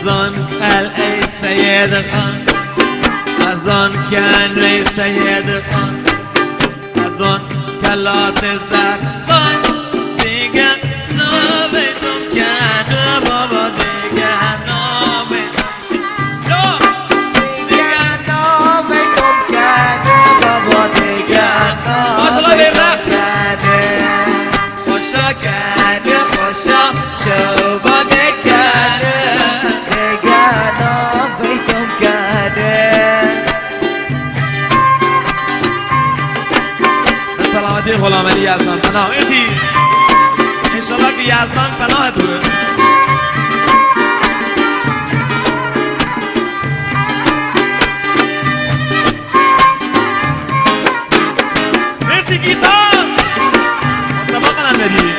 از آن قلعه سید خان، از آن کنه سید خان، از آن کلات زر خان، دیگه نامیدم کنه بابا، دیگه نامیدم، دیگه نامیدم کنه بابا، دیگه نامیدم کنه. خوشا کنه خوشا شوباده کنه، دیگه نامیدم کنه. به سلامتی غلام علی یزدان پناه. انشالله که یزدان پناه توه. مرسی گیتار مصطفی قلندری.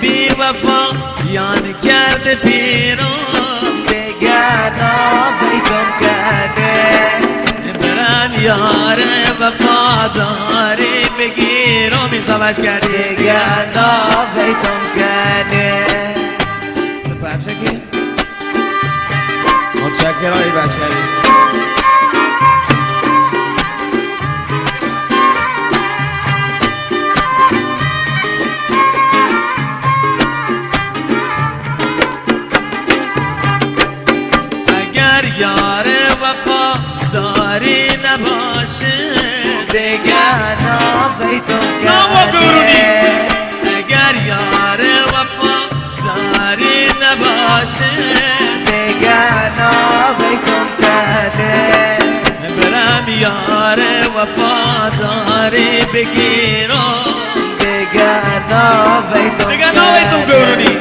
بی وفا یان کرده پیران، دیگه نامیدم کنه. برم یار وفاداری بگیر و میزابش کردی، دیگه نامیدم کنه. سپرچکی متشکرم ای بشکری. یار وفا داری نباشه، دیگه نامیدم کنه. اگر یار وفا داری نباشه، دیگه نامیدم کنه. برم یار وفا داری بگیرم، دیگه نامیدم کنه. دیگه نامیدم گرونی.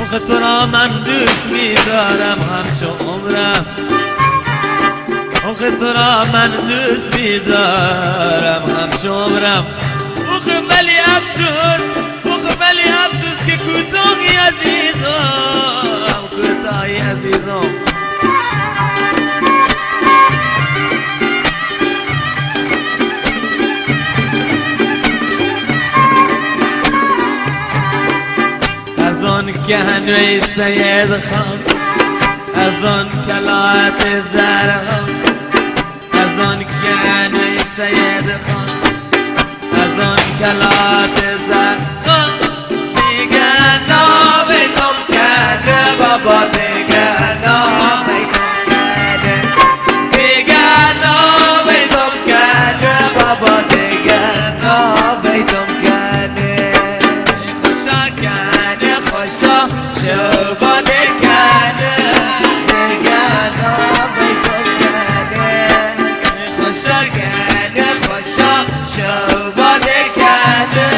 آخه تو را من دوست می‌دارم همچو عمرم، آخه تو را من دوست می‌دارم همچو عمرم. آخه ولی افسوس، آخه ولی افسوس که کوتاهی عزیزم، کوتاهی عزیزم. از آن کنوی سید خان، از آن کلات زرخان، از آن کنوی سید خان، از آن کلات زرخان، دیگه نامیدم کنه بابا، دیگه نامیدم کنه. دیگه نامیدم کنه بابا، دیگه نامیدم کنه. خوشا کنه خوشا شوباده کنه، دیگه نامیدم کنه. خوشا کنه خوشا شوباده کنه،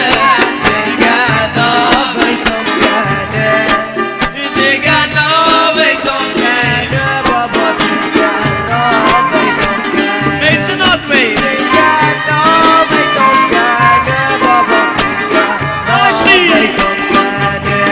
دیگه نامیدم کنه. دیگه نامیدم کنه بابا، دیگه نامیدم کنه. It's not me. دیگه نامیدم کنه بابا، دیگه نامیدم کنه.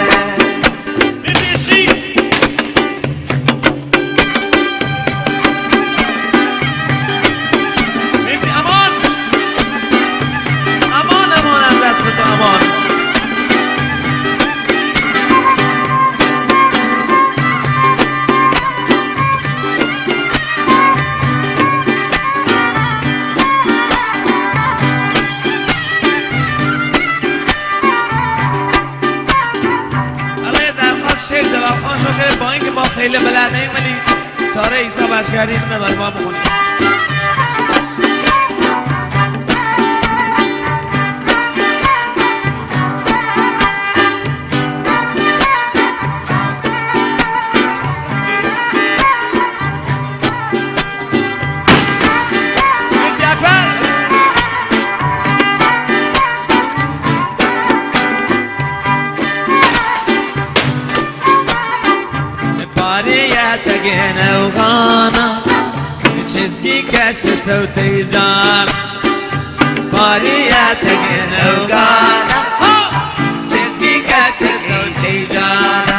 خیلی بلد نیم ولی چاره ایسا باش کردیم نداریم ما بخونیم. تگینه و خانه چیزگی کشت و تیجان باریه تگینه و خانه چیزگی کشت و تیجان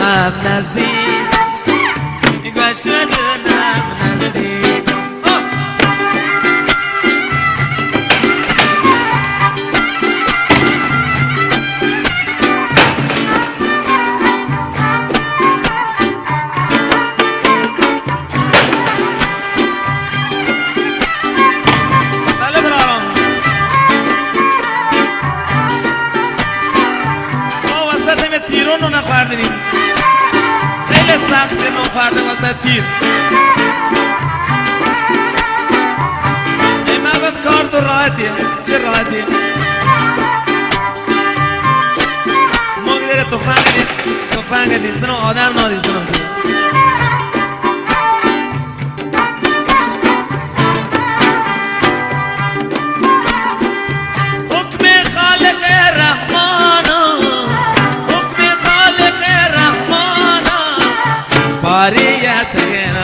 هم نزدیک نگاه شدنم نزدیک بله برارم ما وسط تیرون رو نخوردنیم سخت نخورده واسه تیر ای مقدم کار تو راحتیه چه راحتیه ما گذاره توفنگ دیستن و آدم نادیستن حکم خالق رحمانا حکم خالق رحمانا باریت گن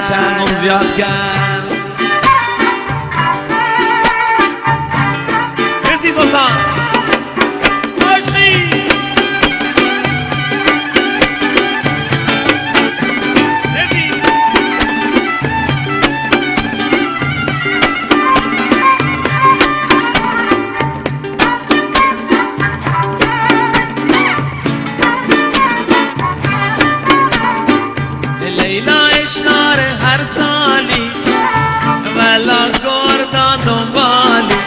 شرمم زیاد کرد مرسی سلطان عشقی مرسی لیلا اشنار هر سالی ولا گردان دنبالی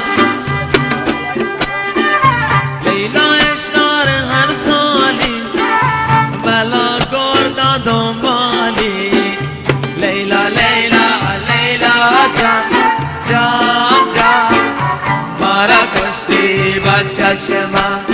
لیلا اشنار هر سالی ولا گردان دنبالی لیلا لیلا لیلا جان جان جان مارا کشتی با چشما